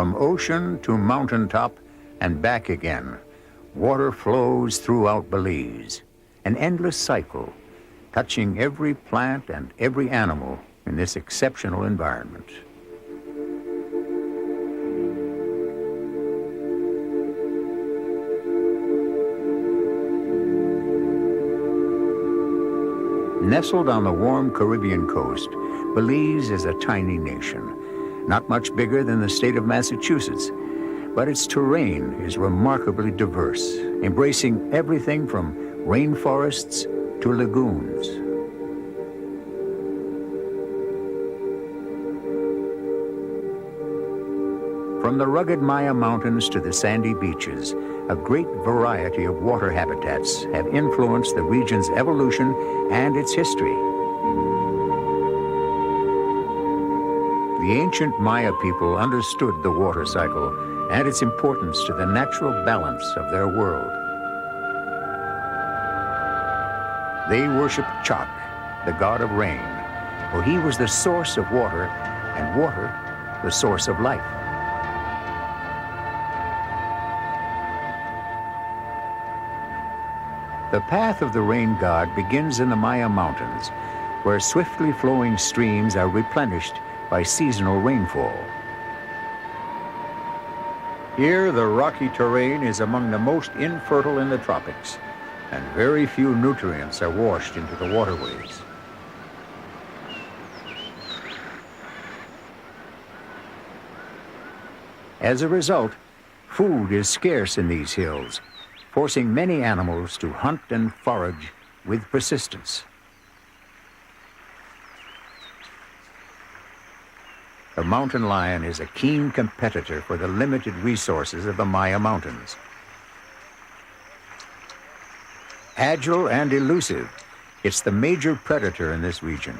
From ocean to mountaintop and back again, water flows throughout Belize, an endless cycle, touching every plant and every animal in this exceptional environment. Nestled on the warm Caribbean coast, Belize is a tiny nation, not much bigger than the state of Massachusetts, but its terrain is remarkably diverse, embracing everything from rainforests to lagoons. From the rugged Maya Mountains to the sandy beaches, a great variety of water habitats have influenced the region's evolution and its history. The ancient Maya people understood the water cycle and its importance to the natural balance of their world. They worshiped Chak, the god of rain, for he was the source of water, and water the source of life. The path of the rain god begins in the Maya Mountains, where swiftly flowing streams are replenished by seasonal rainfall. Here, the rocky terrain is among the most infertile in the tropics, and very few nutrients are washed into the waterways. As a result, food is scarce in these hills, forcing many animals to hunt and forage with persistence. The mountain lion is a keen competitor for the limited resources of the Maya Mountains. Agile and elusive, it's the major predator in this region.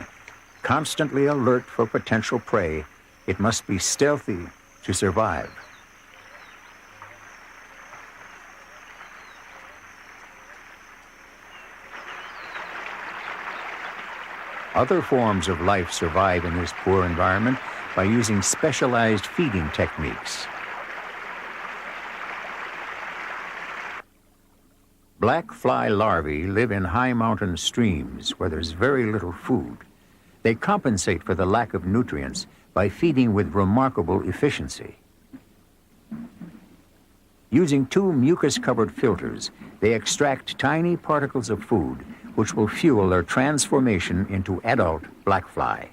Constantly alert for potential prey, it must be stealthy to survive. Other forms of life survive in this poor environment by using specialized feeding techniques. Black fly larvae live in high mountain streams where there's very little food. They compensate for the lack of nutrients by feeding with remarkable efficiency. Using two mucus-covered filters, they extract tiny particles of food which will fuel their transformation into adult black fly.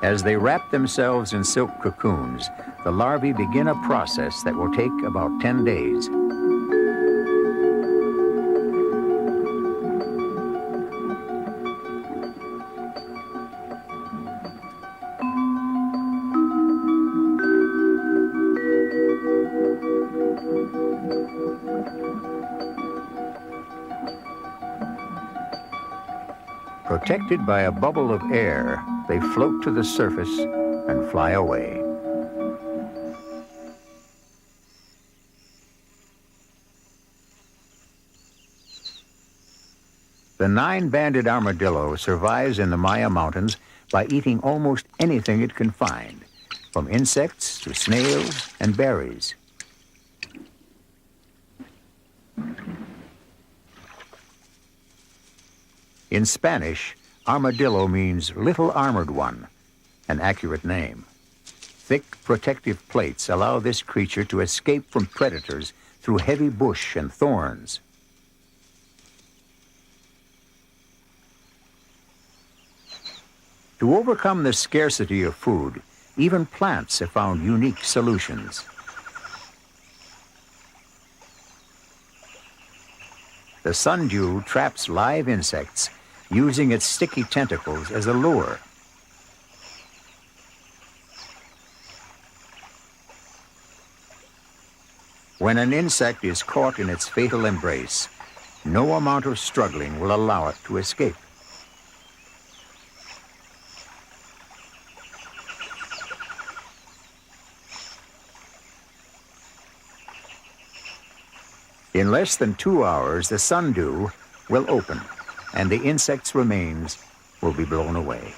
As they wrap themselves in silk cocoons, the larvae begin a process that will take about 10 days. Protected by a bubble of air, they float to the surface and fly away. The nine-banded armadillo survives in the Maya Mountains by eating almost anything it can find, from insects to snails and berries. In Spanish, armadillo means little armored one, an accurate name. Thick protective plates allow this creature to escape from predators through heavy bush and thorns. To overcome the scarcity of food, even plants have found unique solutions. The sundew traps live insects, using its sticky tentacles as a lure. When an insect is caught in its fatal embrace, no amount of struggling will allow it to escape. In less than 2 hours, the sundew will open, and the insect's remains will be blown away.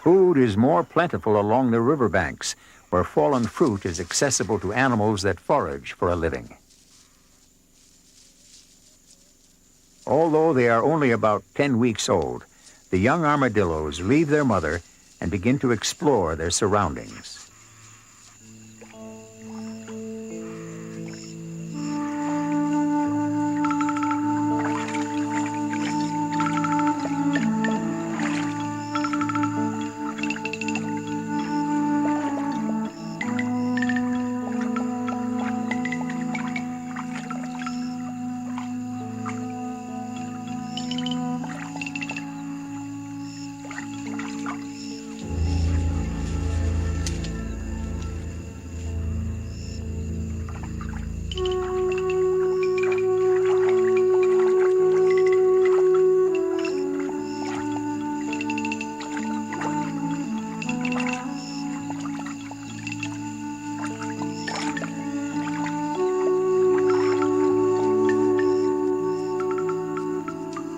Food is more plentiful along the riverbanks, where fallen fruit is accessible to animals that forage for a living. Although they are only about 10 weeks old, the young armadillos leave their mother and begin to explore their surroundings.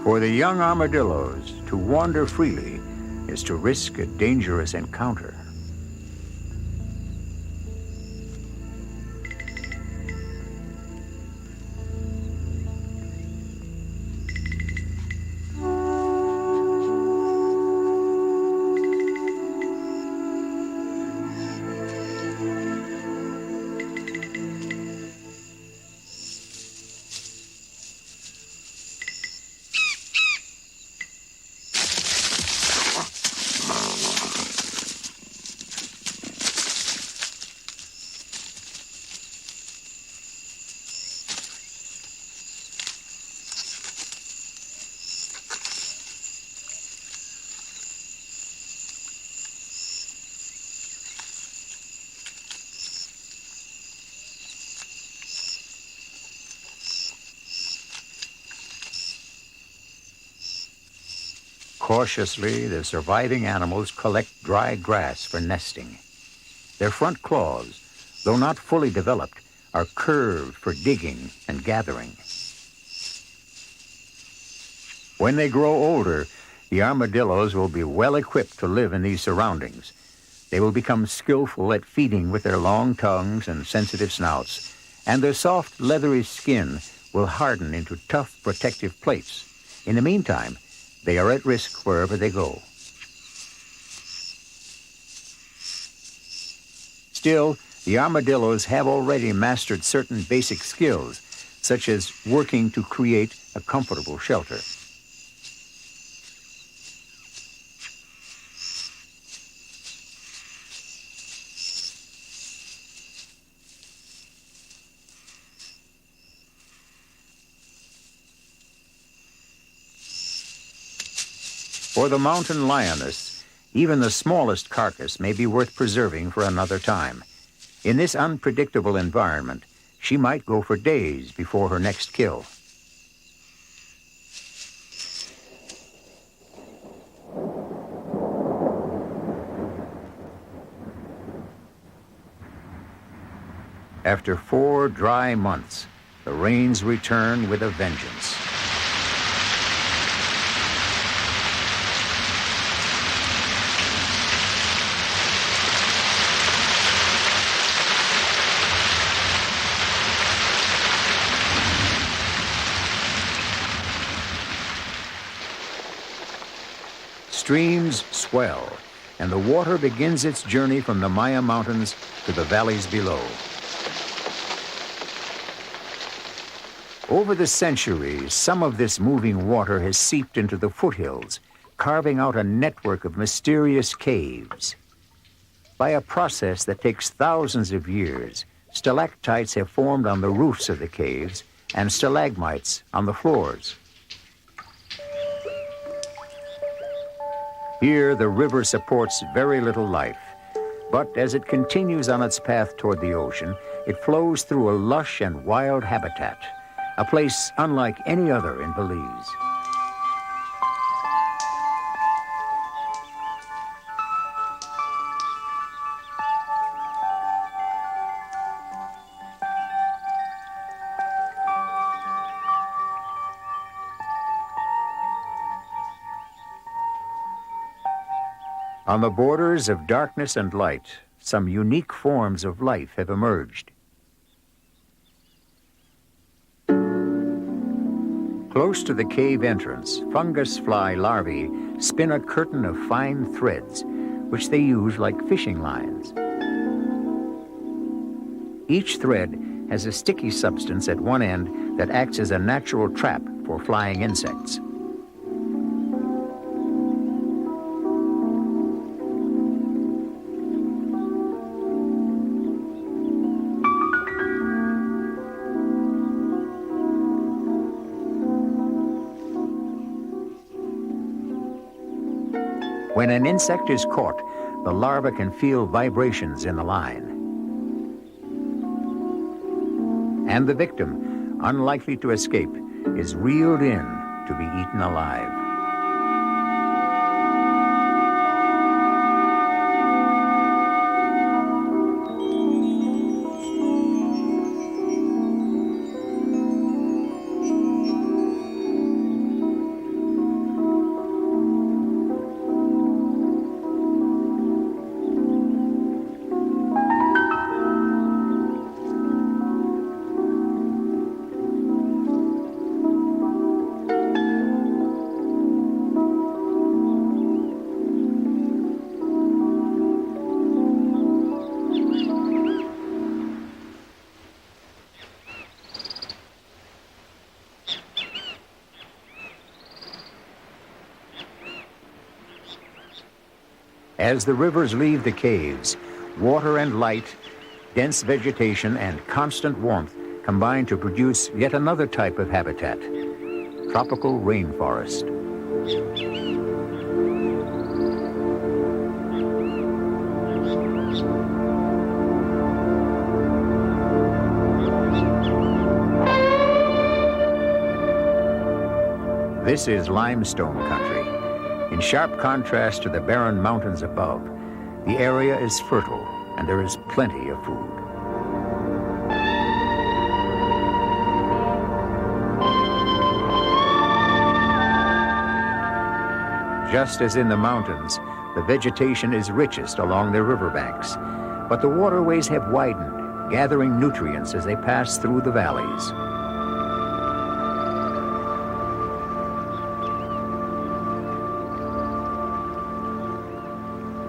For the young armadillos, to wander freely is to risk a dangerous encounter. Cautiously, the surviving animals collect dry grass for nesting. Their front claws, though not fully developed, are curved for digging and gathering. When they grow older, the armadillos will be well equipped to live in these surroundings. They will become skillful at feeding with their long tongues and sensitive snouts, and their soft, leathery skin will harden into tough protective plates. In the meantime, they are at risk wherever they go. Still, the armadillos have already mastered certain basic skills, such as working to create a comfortable shelter. For the mountain lioness, even the smallest carcass may be worth preserving for another time. In this unpredictable environment, she might go for days before her next kill. After 4 dry months, the rains return with a vengeance. Streams swell, and the water begins its journey from the Maya Mountains to the valleys below. Over the centuries, some of this moving water has seeped into the foothills, carving out a network of mysterious caves. By a process that takes thousands of years, stalactites have formed on the roofs of the caves and stalagmites on the floors. Here, the river supports very little life, but as it continues on its path toward the ocean, it flows through a lush and wild habitat, a place unlike any other in Belize. On the borders of darkness and light, some unique forms of life have emerged. Close to the cave entrance, fungus fly larvae spin a curtain of fine threads, which they use like fishing lines. Each thread has a sticky substance at one end that acts as a natural trap for flying insects. When an insect is caught, the larva can feel vibrations in the line. And the victim, unlikely to escape, is reeled in to be eaten alive. As the rivers leave the caves, water and light, dense vegetation, and constant warmth combine to produce yet another type of habitat, tropical rainforest. This is limestone country. In sharp contrast to the barren mountains above, the area is fertile and there is plenty of food. Just as in the mountains, the vegetation is richest along the riverbanks, but the waterways have widened, gathering nutrients as they pass through the valleys.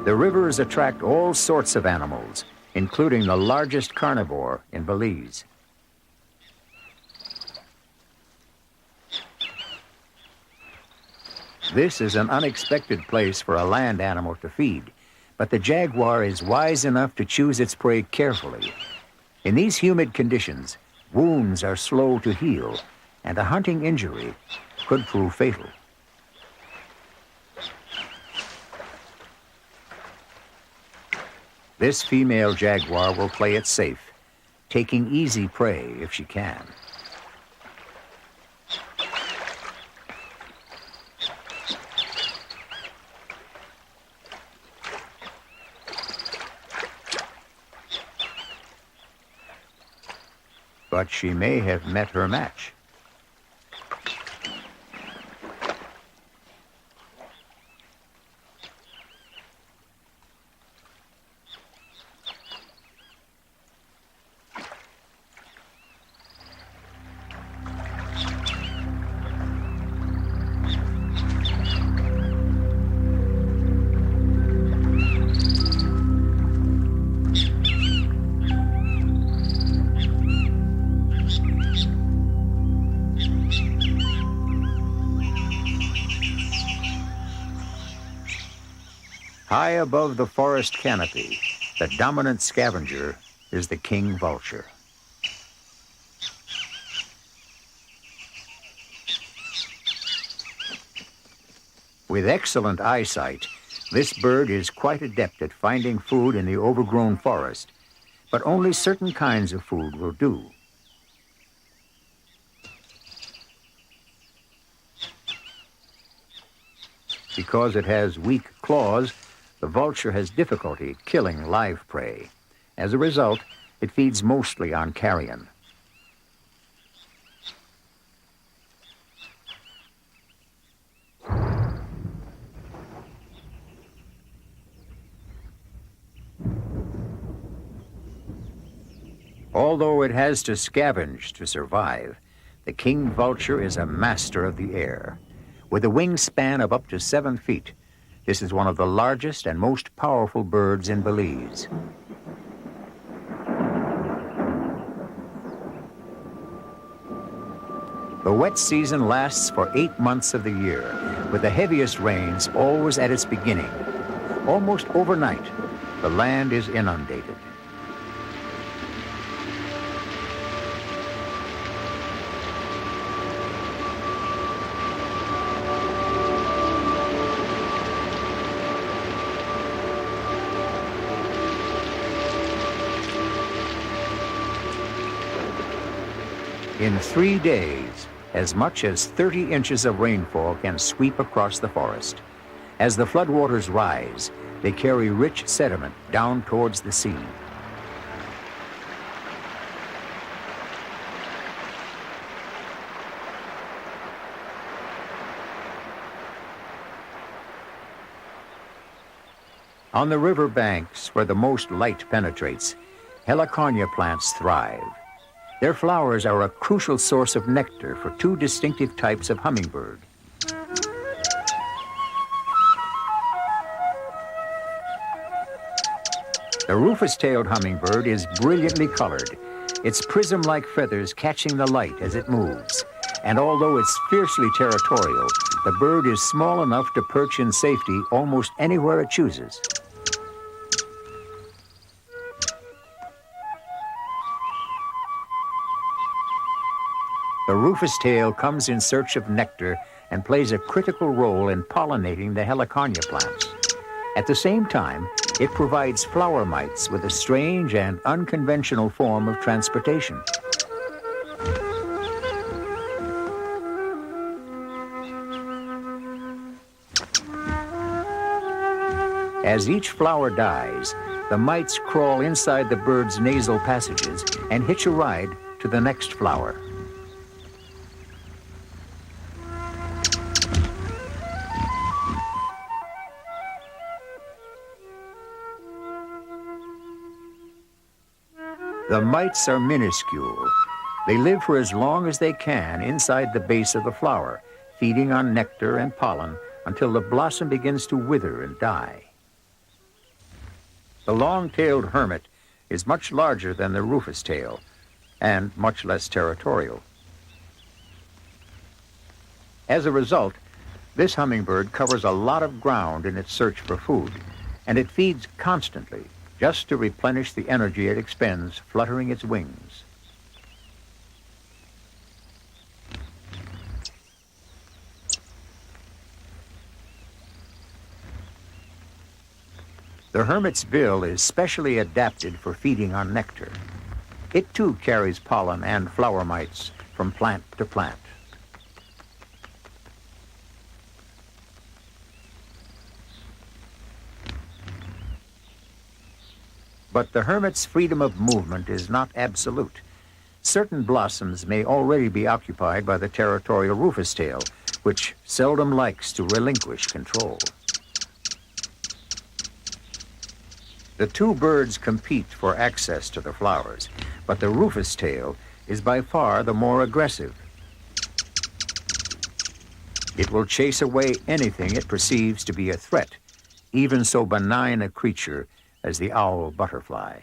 The rivers attract all sorts of animals, including the largest carnivore in Belize. This is an unexpected place for a land animal to feed, but the jaguar is wise enough to choose its prey carefully. In these humid conditions, wounds are slow to heal, and a hunting injury could prove fatal. This female jaguar will play it safe, taking easy prey if she can. But she may have met her match. High above the forest canopy, the dominant scavenger is the king vulture. With excellent eyesight, this bird is quite adept at finding food in the overgrown forest, but only certain kinds of food will do. Because it has weak claws, the vulture has difficulty killing live prey. As a result, it feeds mostly on carrion. Although it has to scavenge to survive, the king vulture is a master of the air. With a wingspan of up to 7 feet, this is one of the largest and most powerful birds in Belize. The wet season lasts for 8 months of the year, with the heaviest rains always at its beginning. Almost overnight, the land is inundated. In 3 days, as much as 30 inches of rainfall can sweep across the forest. As the floodwaters rise, they carry rich sediment down towards the sea. On the river banks, where the most light penetrates, heliconia plants thrive. Their flowers are a crucial source of nectar for 2 distinctive types of hummingbird. The rufous-tailed hummingbird is brilliantly colored, its prism-like feathers catching the light as it moves. And although it's fiercely territorial, the bird is small enough to perch in safety almost anywhere it chooses. The rufous tail comes in search of nectar and plays a critical role in pollinating the heliconia plants. At the same time, it provides flower mites with a strange and unconventional form of transportation. As each flower dies, the mites crawl inside the bird's nasal passages and hitch a ride to the next flower. The mites are minuscule. They live for as long as they can inside the base of the flower, feeding on nectar and pollen until the blossom begins to wither and die. The long-tailed hermit is much larger than the rufous tail and much less territorial. As a result, this hummingbird covers a lot of ground in its search for food, and it feeds constantly, just to replenish the energy it expends fluttering its wings. The hermit's bill is specially adapted for feeding on nectar. It too carries pollen and flower mites from plant to plant. But the hermit's freedom of movement is not absolute. Certain blossoms may already be occupied by the territorial rufous tail, which seldom likes to relinquish control. The 2 birds compete for access to the flowers, but the rufous tail is by far the more aggressive. It will chase away anything it perceives to be a threat, even so benign a creature as the owl butterfly.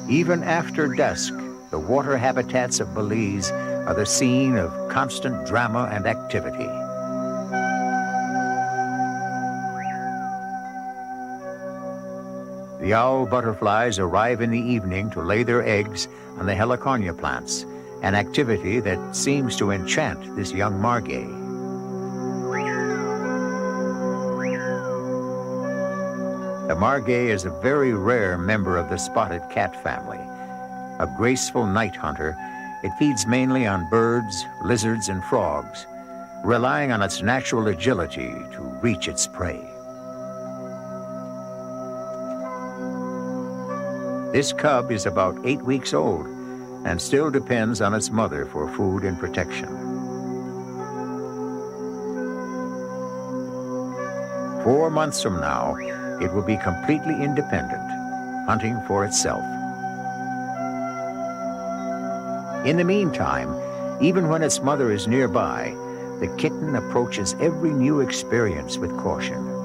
Even after dusk, the water habitats of Belize are the scene of constant drama and activity. The owl butterflies arrive in the evening to lay their eggs on the heliconia plants, an activity that seems to enchant this young margay. The margay is a very rare member of the spotted cat family. A graceful night hunter, it feeds mainly on birds, lizards, and frogs. relying on its natural agility to reach its prey. This cub is about 8 weeks old and still depends on its mother for food and protection. 4 months from now, it will be completely independent, hunting for itself. In the meantime, even when its mother is nearby, the kitten approaches every new experience with caution.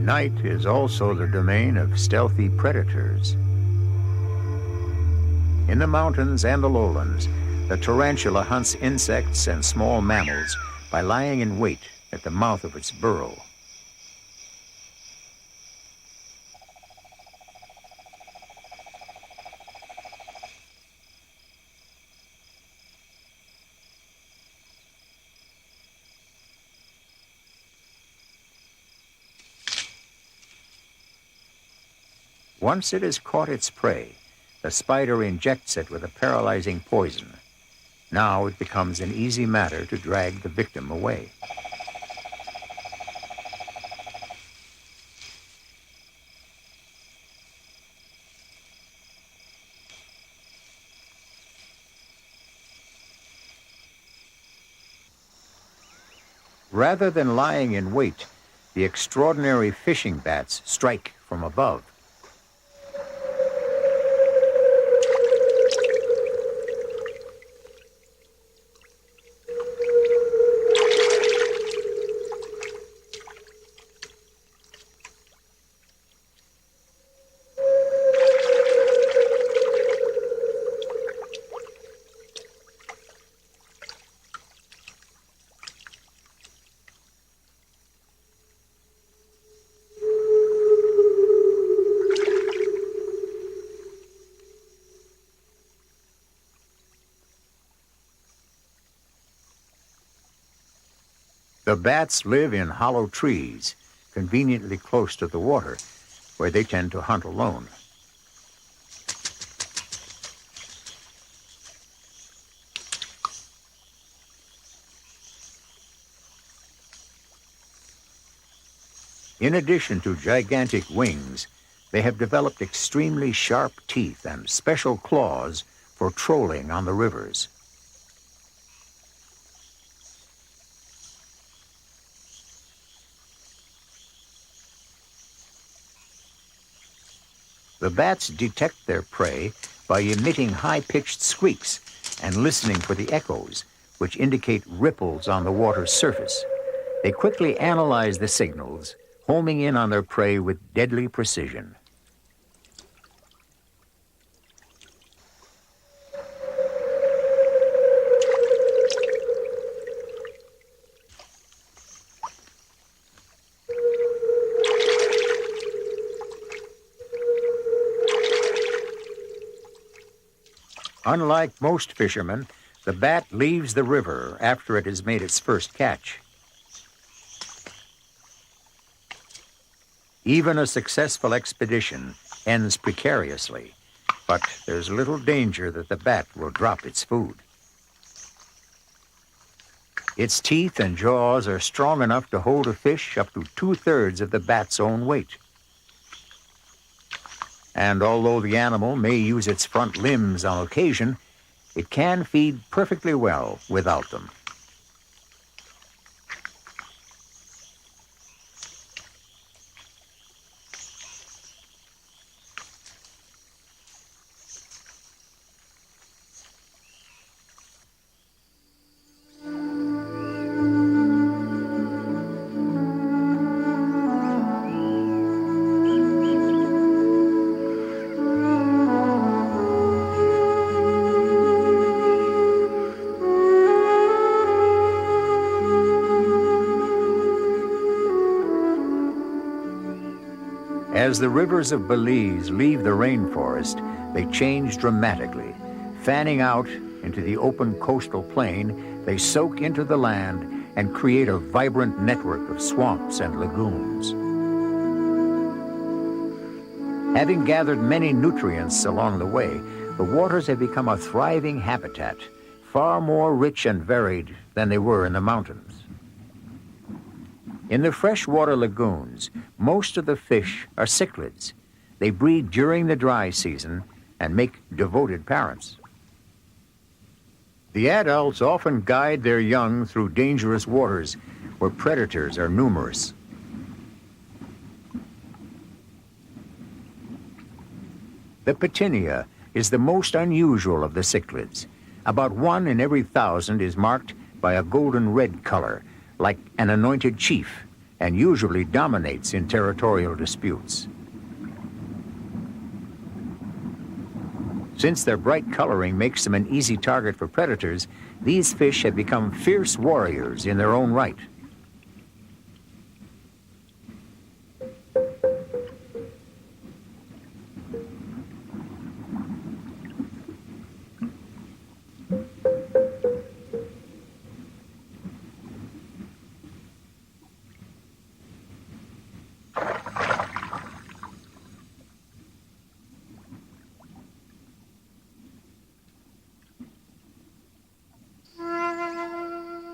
Night is also the domain of stealthy predators. In the mountains and the lowlands, the tarantula hunts insects and small mammals by lying in wait at the mouth of its burrow. Once it has caught its prey, the spider injects it with a paralyzing poison. Now it becomes an easy matter to drag the victim away. Rather than lying in wait, the extraordinary fishing bats strike from above. The bats live in hollow trees, conveniently close to the water, where they tend to hunt alone. In addition to gigantic wings, they have developed extremely sharp teeth and special claws for trolling on the rivers. The bats detect their prey by emitting high-pitched squeaks and listening for the echoes, which indicate ripples on the water's surface. They quickly analyze the signals, homing in on their prey with deadly precision. Unlike most fishermen, the bat leaves the river after it has made its first catch. Even a successful expedition ends precariously, but there's little danger that the bat will drop its food. Its teeth and jaws are strong enough to hold a fish up to 2/3 of the bat's own weight. And although the animal may use its front limbs on occasion, it can feed perfectly well without them. As the rivers of Belize leave the rainforest, they change dramatically. Fanning out into the open coastal plain, they soak into the land and create a vibrant network of swamps and lagoons. Having gathered many nutrients along the way, the waters have become a thriving habitat, far more rich and varied than they were in the mountains. In the freshwater lagoons, most of the fish are cichlids. They breed during the dry season and make devoted parents. The adults often guide their young through dangerous waters where predators are numerous. The Petinia is the most unusual of the cichlids. About 1 in every 1,000 is marked by a golden red color, like an anointed chief, and usually dominates in territorial disputes. Since their bright coloring makes them an easy target for predators, these fish have become fierce warriors in their own right.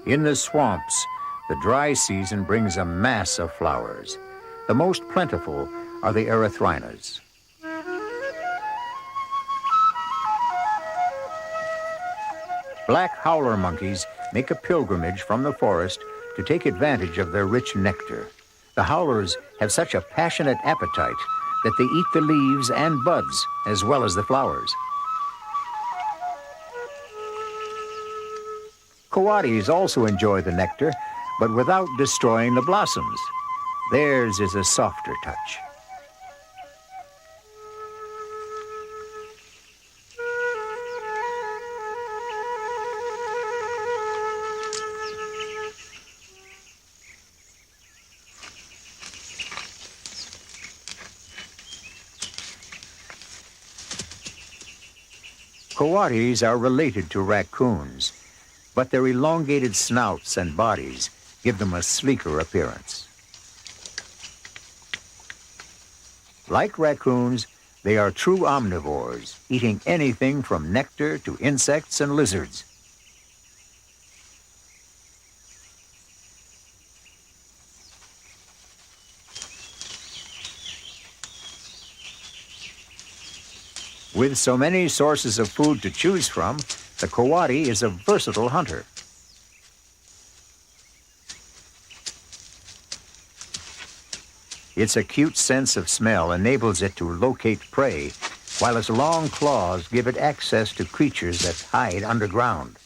In the swamps, the dry season brings a mass of flowers. The most plentiful are the erythrinas. Black howler monkeys make a pilgrimage from the forest to take advantage of their rich nectar. The howlers have such a passionate appetite that they eat the leaves and buds as well as the flowers. Coatis also enjoy the nectar, but without destroying the blossoms. Theirs is a softer touch. Coatis are related to raccoons, but their elongated snouts and bodies give them a sleeker appearance. Like raccoons, they are true omnivores, eating anything from nectar to insects and lizards. With so many sources of food to choose from, the coati is a versatile hunter. Its acute sense of smell enables it to locate prey, while its long claws give it access to creatures that hide underground.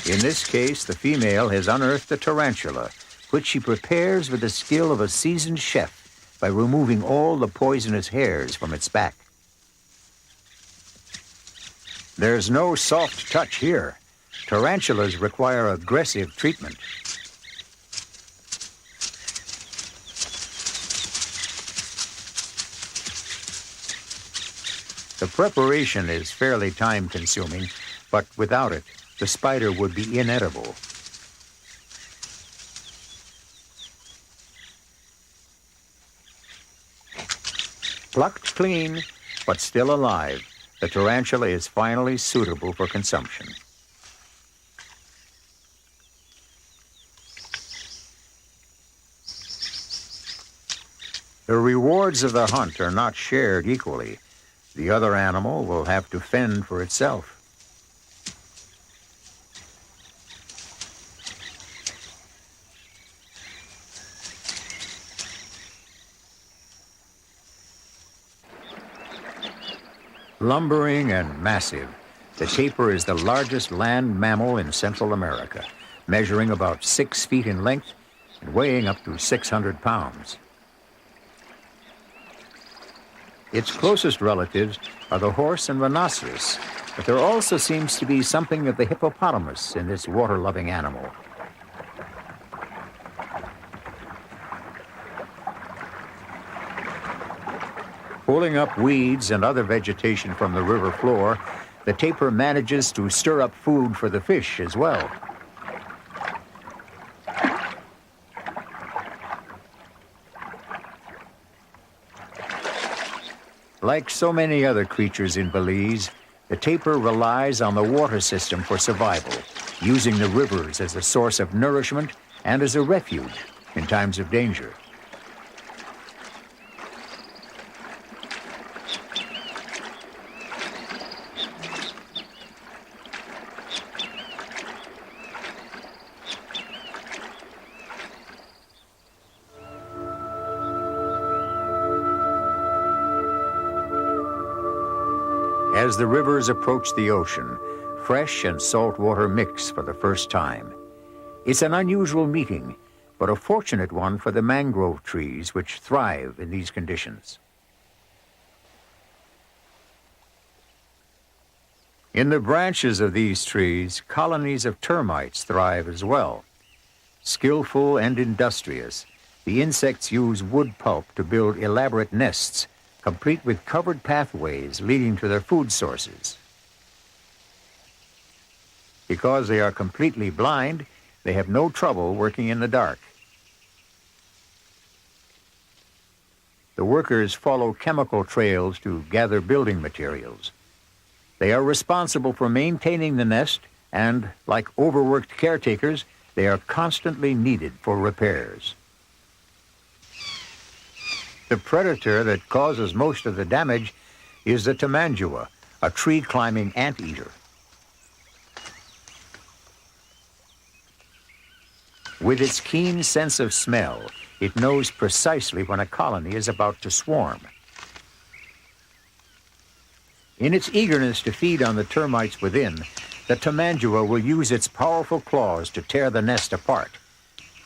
In this case, the female has unearthed a tarantula, which she prepares with the skill of a seasoned chef by removing all the poisonous hairs from its back. There's no soft touch here. Tarantulas require aggressive treatment. The preparation is fairly time-consuming, but without it, the spider would be inedible. Plucked clean, but still alive, the tarantula is finally suitable for consumption. The rewards of the hunt are not shared equally. The other animal will have to fend for itself. Lumbering and massive, the tapir is the largest land mammal in Central America, measuring about 6 feet in length and weighing up to 600 pounds. Its closest relatives are the horse and rhinoceros, but there also seems to be something of the hippopotamus in this water-loving animal. Pulling up weeds and other vegetation from the river floor, the tapir manages to stir up food for the fish as well. Like so many other creatures in Belize, the tapir relies on the water system for survival, using the rivers as a source of nourishment and as a refuge in times of danger. As the rivers approach the ocean, fresh and salt water mix for the first time. It's an unusual meeting, but a fortunate one for the mangrove trees which thrive in these conditions. In the branches of these trees, colonies of termites thrive as well. Skillful and industrious, the insects use wood pulp to build elaborate nests, complete with covered pathways leading to their food sources. Because they are completely blind, they have no trouble working in the dark. The workers follow chemical trails to gather building materials. They are responsible for maintaining the nest, and, like overworked caretakers, they are constantly needed for repairs. The predator that causes most of the damage is the tamandua, a tree-climbing anteater. With its keen sense of smell, it knows precisely when a colony is about to swarm. In its eagerness to feed on the termites within, the tamandua will use its powerful claws to tear the nest apart.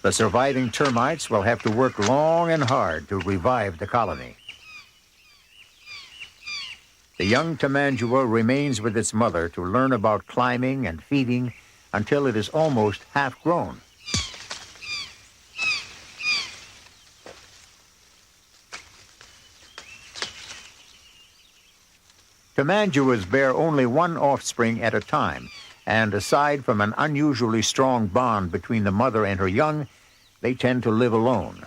The surviving termites will have to work long and hard to revive the colony. The young tamandua remains with its mother to learn about climbing and feeding until it is almost half grown. Tamanduas bear only one offspring at a time, and aside from an unusually strong bond between the mother and her young, they tend to live alone.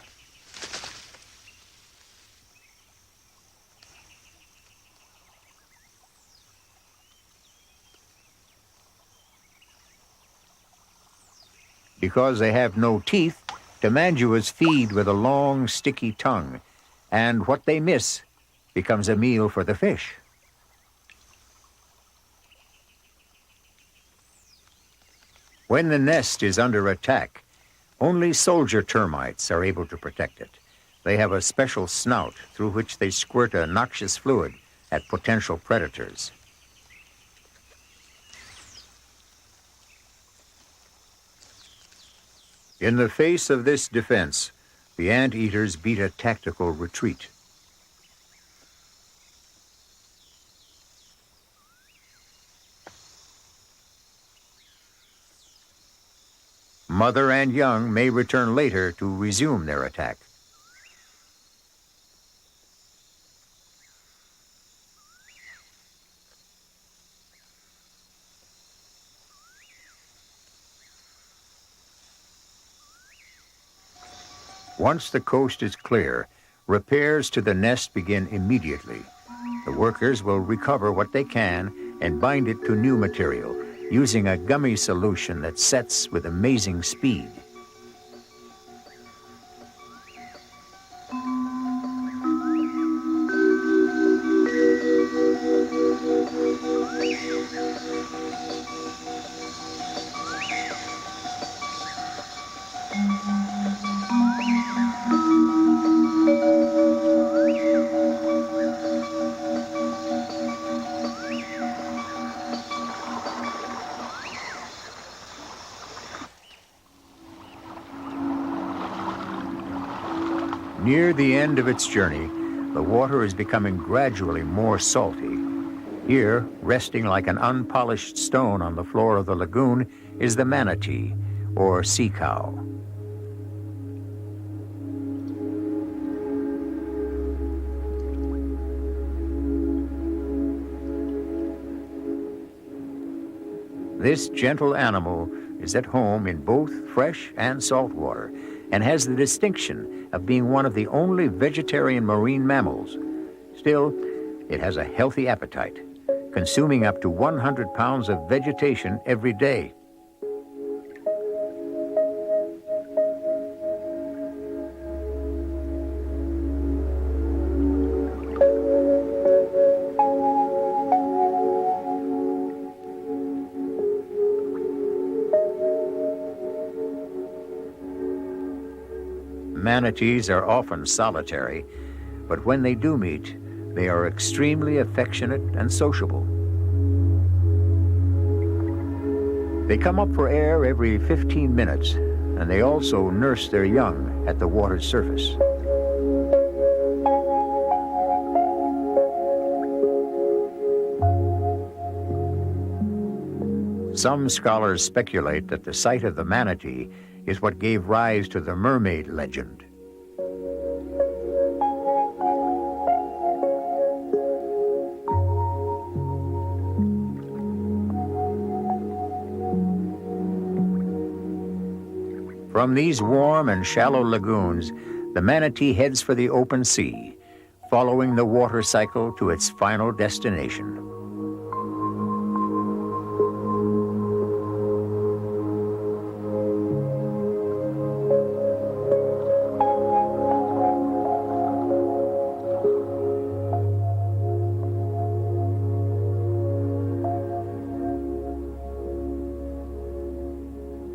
Because they have no teeth, tamanduas feed with a long, sticky tongue, and what they miss becomes a meal for the fish. When the nest is under attack, only soldier termites are able to protect it. They have a special snout through which they squirt a noxious fluid at potential predators. In the face of this defense, the anteaters beat a tactical retreat. Mother and young may return later to resume their attack. Once the coast is clear, repairs to the nest begin immediately. The workers will recover what they can and bind it to new material, using a gummy solution that sets with amazing speed. Near the end of its journey, the water is becoming gradually more salty. Here, resting like an unpolished stone on the floor of the lagoon, is the manatee, or sea cow. This gentle animal is at home in both fresh and salt water and has the distinction of being one of the only vegetarian marine mammals. Still, it has a healthy appetite, consuming up to 100 pounds of vegetation every day. Manatees are often solitary, but when they do meet, they are extremely affectionate and sociable. They come up for air every 15 minutes, and they also nurse their young at the water's surface. Some scholars speculate that the sight of the manatee is what gave rise to the mermaid legend. From these warm and shallow lagoons, the manatee heads for the open sea, following the water cycle to its final destination.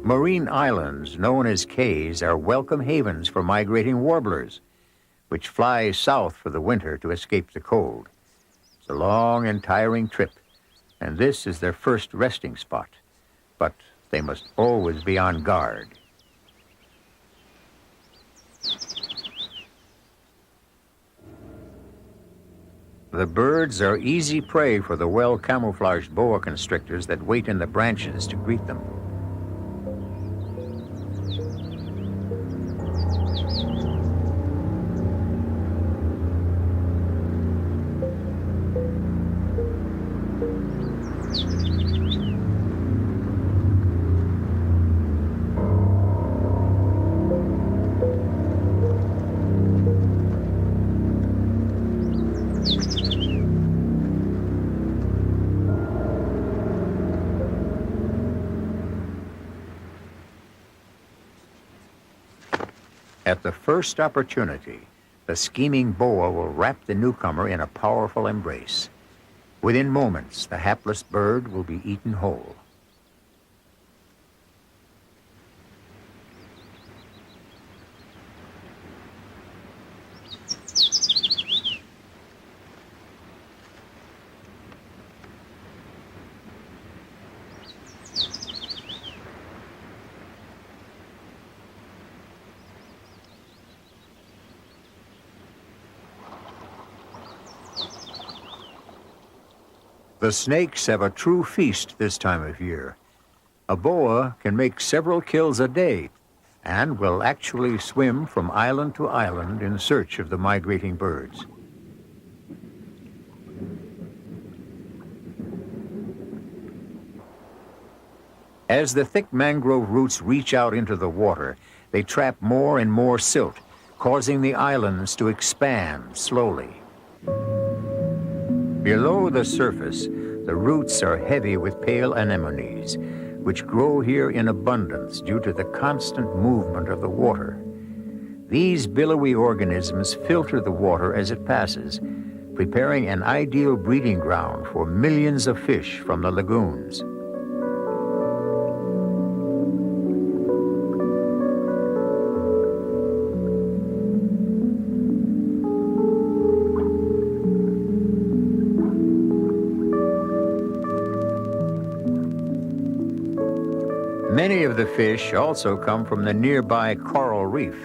Marine islands, known as cays, are welcome havens for migrating warblers, which fly south for the winter to escape the cold. It's a long and tiring trip, and this is their first resting spot. But they must always be on guard. The birds are easy prey for the well-camouflaged boa constrictors that wait in the branches to greet them. At the first opportunity, the scheming boa will wrap the newcomer in a powerful embrace. Within moments, the hapless bird will be eaten whole. The snakes have a true feast this time of year. A boa can make several kills a day and will actually swim from island to island in search of the migrating birds. As the thick mangrove roots reach out into the water, they trap more and more silt, causing the islands to expand slowly. Below the surface, the roots are heavy with pale anemones, which grow here in abundance due to the constant movement of the water. These billowy organisms filter the water as it passes, preparing an ideal breeding ground for millions of fish from the lagoons. Many of the fish also come from the nearby coral reef.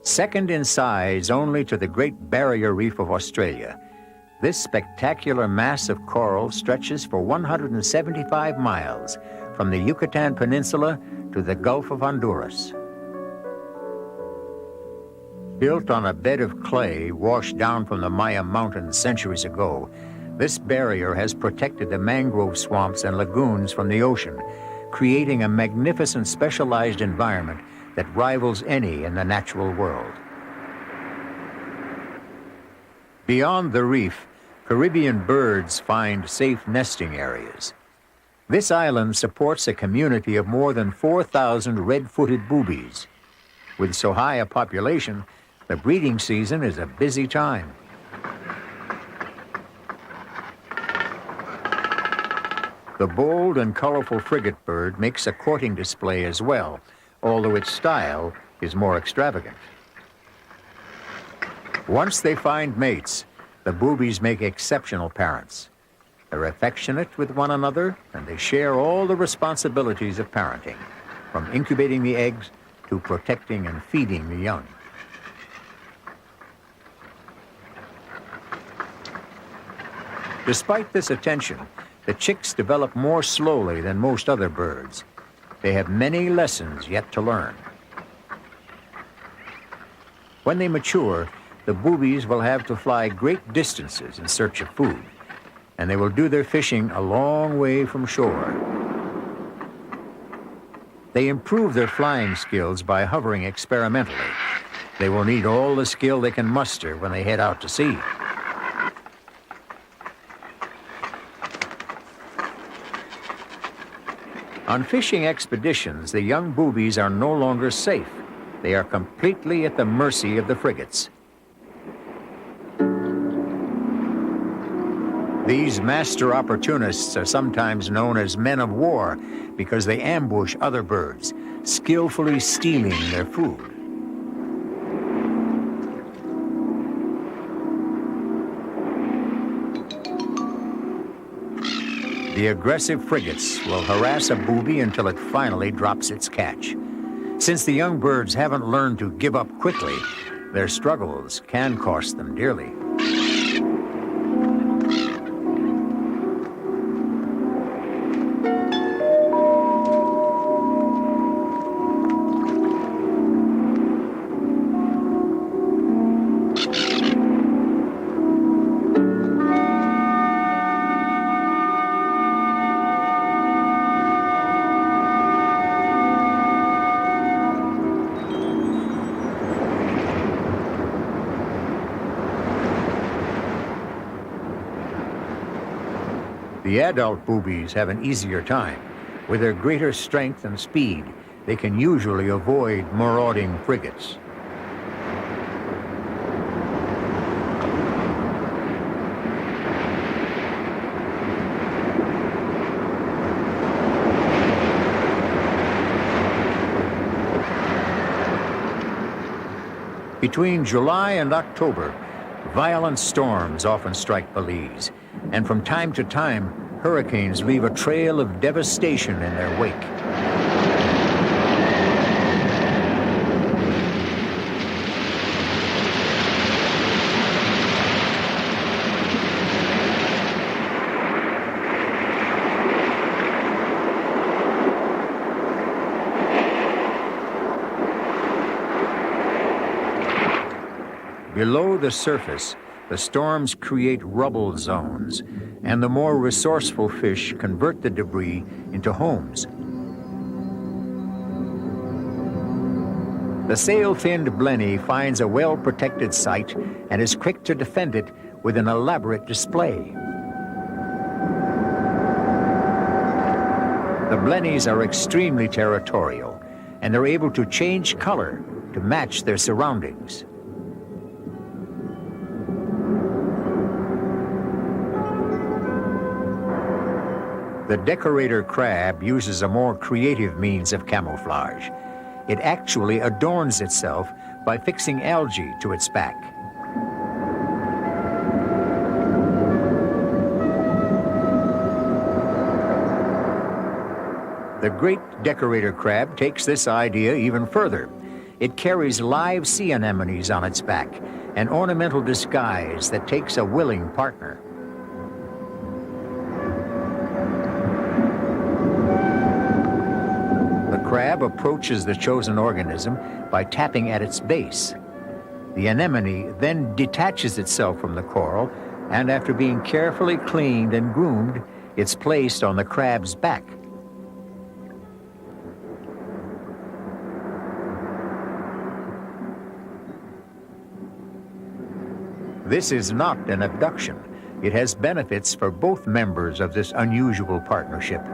Second in size only to the Great Barrier Reef of Australia, this spectacular mass of coral stretches for 175 miles from the Yucatan Peninsula to the Gulf of Honduras. Built on a bed of clay washed down from the Maya Mountains centuries ago, this barrier has protected the mangrove swamps and lagoons from the ocean, creating a magnificent specialized environment that rivals any in the natural world. Beyond the reef, Caribbean birds find safe nesting areas. This island supports a community of more than 4,000 red-footed boobies. With so high a population, the breeding season is a busy time. The bold and colorful frigate bird makes a courting display as well, although its style is more extravagant. Once they find mates, the boobies make exceptional parents. They're affectionate with one another, and they share all the responsibilities of parenting, from incubating the eggs to protecting and feeding the young. Despite this attention, the chicks develop more slowly than most other birds. They have many lessons yet to learn. When they mature, the boobies will have to fly great distances in search of food, and they will do their fishing a long way from shore. They improve their flying skills by hovering experimentally. They will need all the skill they can muster when they head out to sea. On fishing expeditions, the young boobies are no longer safe. They are completely at the mercy of the frigates. These master opportunists are sometimes known as men of war because they ambush other birds, skillfully stealing their food. The aggressive frigates will harass a booby until it finally drops its catch. Since the young birds haven't learned to give up quickly, their struggles can cost them dearly. The adult boobies have an easier time. With their greater strength and speed, they can usually avoid marauding frigates. Between July and October, violent storms often strike Belize, and from time to time, hurricanes leave a trail of devastation in their wake. Below the surface, the storms create rubble zones, and the more resourceful fish convert the debris into homes. The sail-finned blenny finds a well-protected site and is quick to defend it with an elaborate display. The blennies are extremely territorial, and they're able to change color to match their surroundings. The decorator crab uses a more creative means of camouflage. It actually adorns itself by fixing algae to its back. The great decorator crab takes this idea even further. It carries live sea anemones on its back, an ornamental disguise that takes a willing partner. The crab approaches the chosen organism by tapping at its base. The anemone then detaches itself from the coral, and after being carefully cleaned and groomed, it's placed on the crab's back. This is not an abduction. It has benefits for both members of this unusual partnership.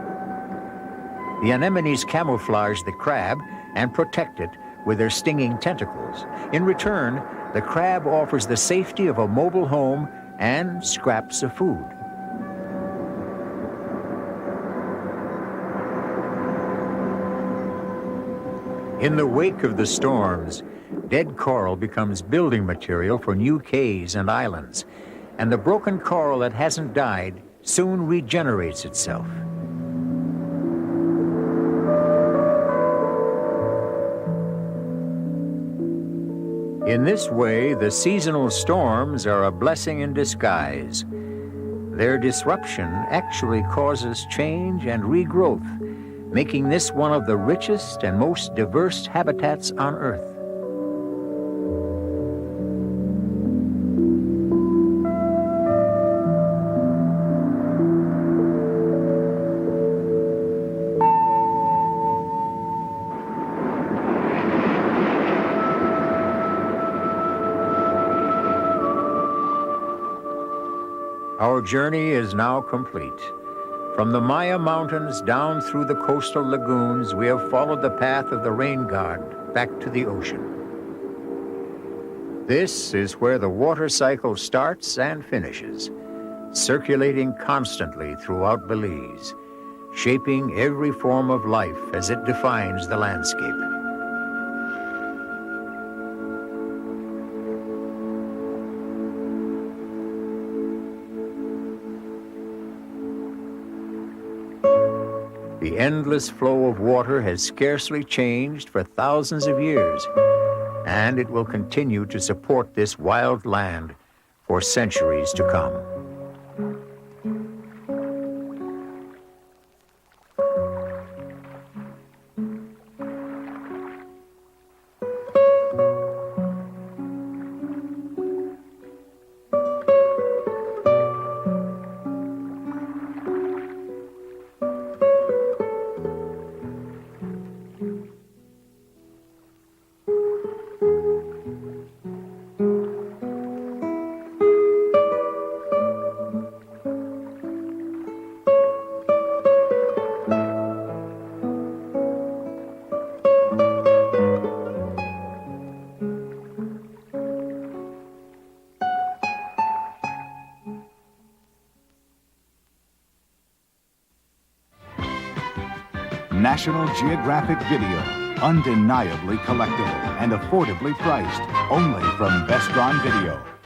The anemones camouflage the crab and protect it with their stinging tentacles. In return, the crab offers the safety of a mobile home and scraps of food. In the wake of the storms, dead coral becomes building material for new cays and islands, and the broken coral that hasn't died soon regenerates itself. In this way, the seasonal storms are a blessing in disguise. Their disruption actually causes change and regrowth, making this one of the richest and most diverse habitats on Earth. Our journey is now complete. From the Maya Mountains down through the coastal lagoons, we have followed the path of the rain god back to the ocean. This is where the water cycle starts and finishes, circulating constantly throughout Belize, shaping every form of life as it defines the landscape. The endless flow of water has scarcely changed for thousands of years, and it will continue to support this wild land for centuries to come. National Geographic Video, undeniably collectible and affordably priced, only from Vestron Video.